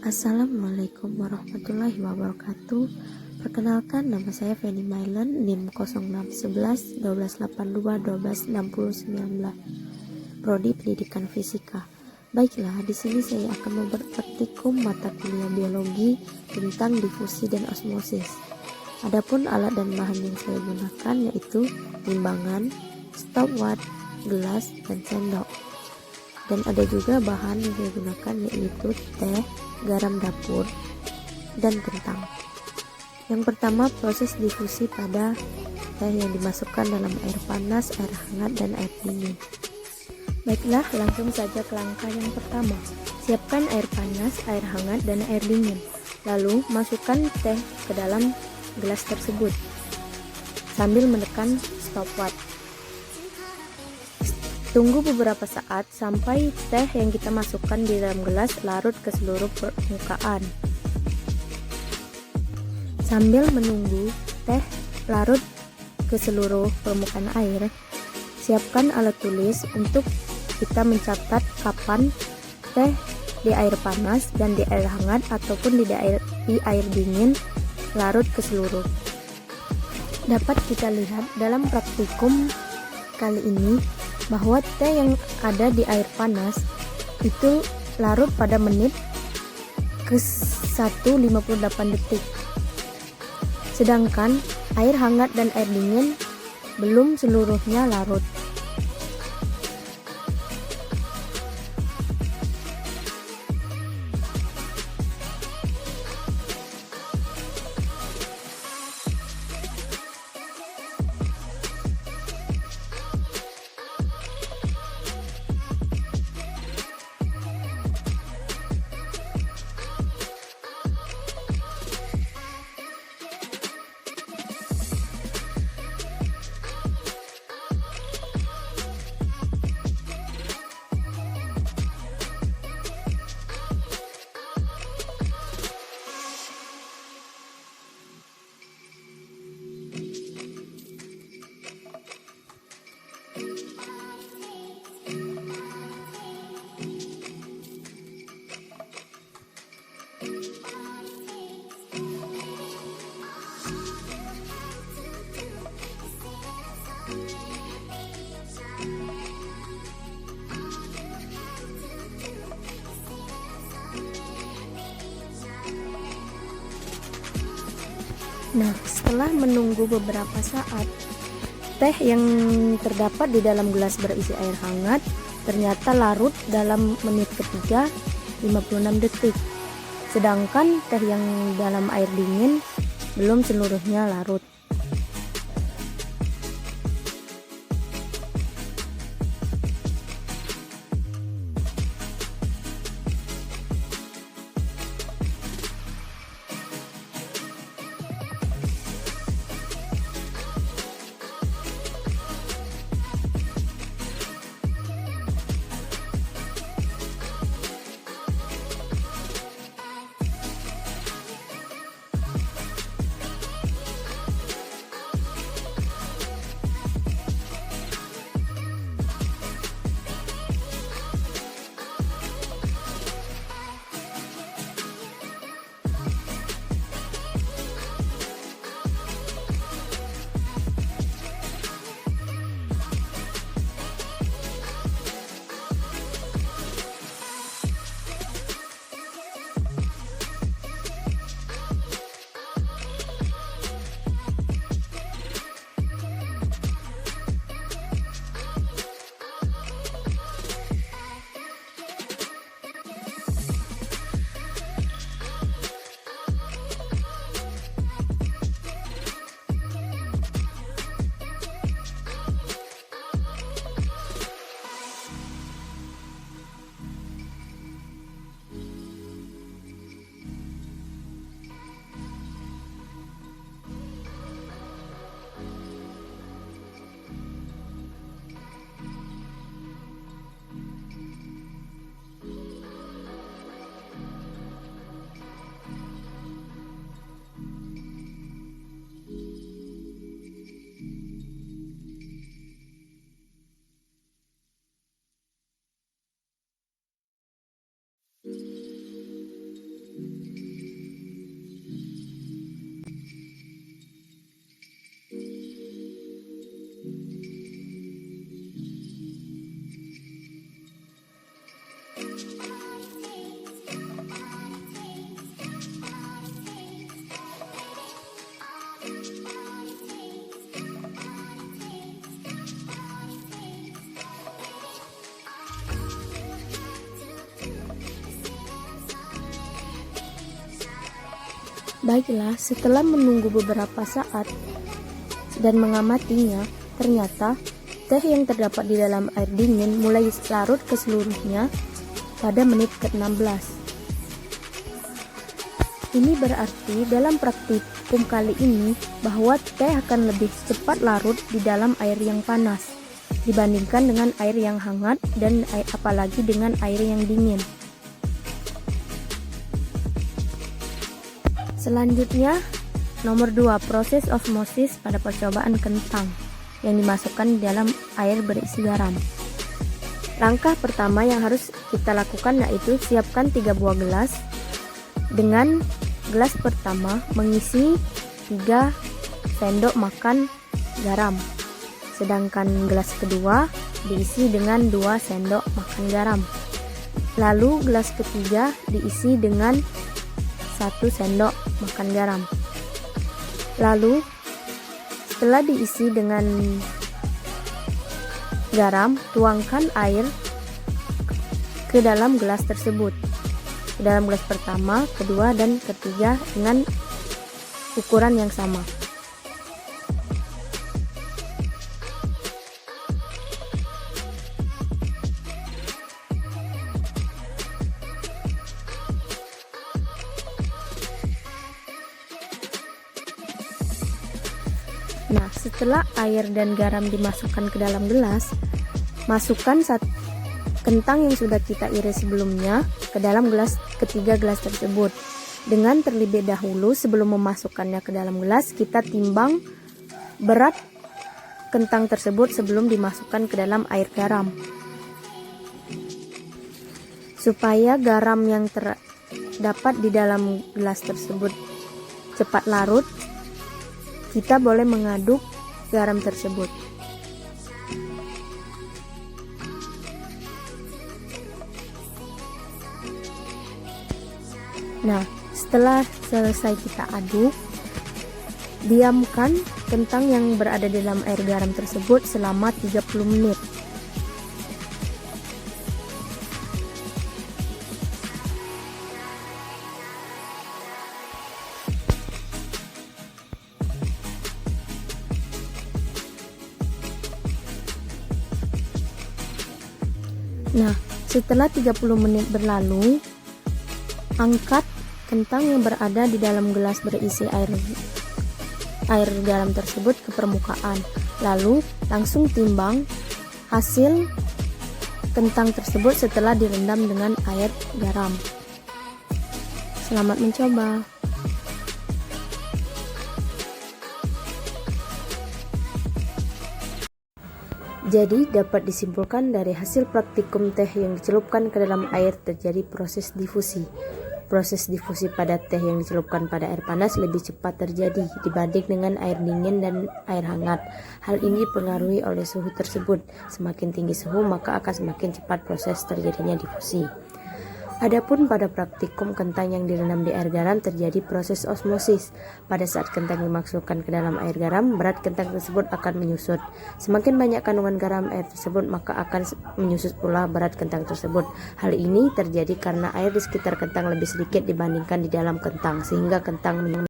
Assalamualaikum warahmatullahi wabarakatuh. Perkenalkan, nama saya Feni Mailen, NIM 0611 1282 1260 Prodi Pendidikan Fisika. Baiklah, di sini saya akan memperpraktikum mata kuliah biologi tentang difusi dan osmosis. Adapun alat dan bahan yang saya gunakan yaitu timbangan, stopwatch, gelas, dan sendok. Dan ada juga bahan yang saya gunakan yaitu teh, garam dapur, dan kentang. Yang pertama, proses difusi pada teh yang dimasukkan dalam air panas, air hangat, dan air dingin. Baiklah, langsung saja ke langkah yang pertama. Siapkan air panas, air hangat, dan air dingin. Lalu, masukkan teh ke dalam gelas tersebut sambil menekan stopwatch. Tunggu beberapa saat sampai teh yang kita masukkan di dalam gelas larut ke seluruh permukaan. Sambil menunggu teh larut ke seluruh permukaan air, siapkan alat tulis untuk kita mencatat kapan teh di air panas dan di air hangat ataupun di air dingin larut ke seluruh. Dapat kita lihat dalam praktikum kali ini bahwa teh yang ada di air panas itu larut pada menit ke 1:58 detik. Sedangkan air hangat dan air dingin belum seluruhnya larut. Nah, setelah menunggu beberapa saat, teh yang terdapat di dalam gelas berisi air hangat ternyata larut dalam menit ketiga 56 detik. Sedangkan teh yang dalam air dingin belum seluruhnya larut. Baiklah, setelah menunggu beberapa saat dan mengamatinya, ternyata teh yang terdapat di dalam air dingin mulai larut keseluruhnya pada menit ke-16. Ini berarti dalam praktikum kali ini bahwa teh akan lebih cepat larut di dalam air yang panas dibandingkan dengan air yang hangat dan apalagi dengan air yang dingin. Selanjutnya, nomor 2, proses osmosis pada percobaan kentang yang dimasukkan di dalam air berisi garam. Langkah pertama yang harus kita lakukan yaitu siapkan 3 buah gelas. Dengan gelas pertama mengisi 3 sendok makan garam. Sedangkan gelas kedua diisi dengan 2 sendok makan garam. Lalu gelas ketiga diisi dengan 1 sendok makan garam. Lalu setelah diisi dengan garam, tuangkan air ke dalam gelas tersebut. Ke dalam gelas pertama, kedua, dan ketiga dengan ukuran yang sama. Nah, setelah air dan garam dimasukkan ke dalam gelas, masukkan kentang yang sudah kita iris sebelumnya ke dalam ketiga gelas tersebut. Dengan terlebih dahulu sebelum memasukkannya ke dalam gelas, kita timbang berat kentang tersebut sebelum dimasukkan ke dalam air garam. Supaya garam yang terdapat di dalam gelas tersebut cepat larut, kita boleh mengaduk garam tersebut. Nah, setelah selesai kita aduk, diamkan kentang yang berada di dalam air garam tersebut selama 30 menit. Nah, setelah 30 menit berlalu, angkat kentang yang berada di dalam gelas berisi air garam tersebut ke permukaan. Lalu langsung timbang hasil kentang tersebut setelah direndam dengan air garam. Selamat mencoba. Jadi dapat disimpulkan dari hasil praktikum teh yang dicelupkan ke dalam air terjadi proses difusi. Proses difusi pada teh yang dicelupkan pada air panas lebih cepat terjadi dibanding dengan air dingin dan air hangat. Hal ini dipengaruhi oleh suhu tersebut. Semakin tinggi suhu maka akan semakin cepat proses terjadinya difusi. Adapun pada praktikum kentang yang direndam di air garam terjadi proses osmosis. Pada saat kentang dimasukkan ke dalam air garam, berat kentang tersebut akan menyusut. Semakin banyak kandungan garam air tersebut, maka akan menyusut pula berat kentang tersebut. Hal ini terjadi karena air di sekitar kentang lebih sedikit dibandingkan di dalam kentang, sehingga kentang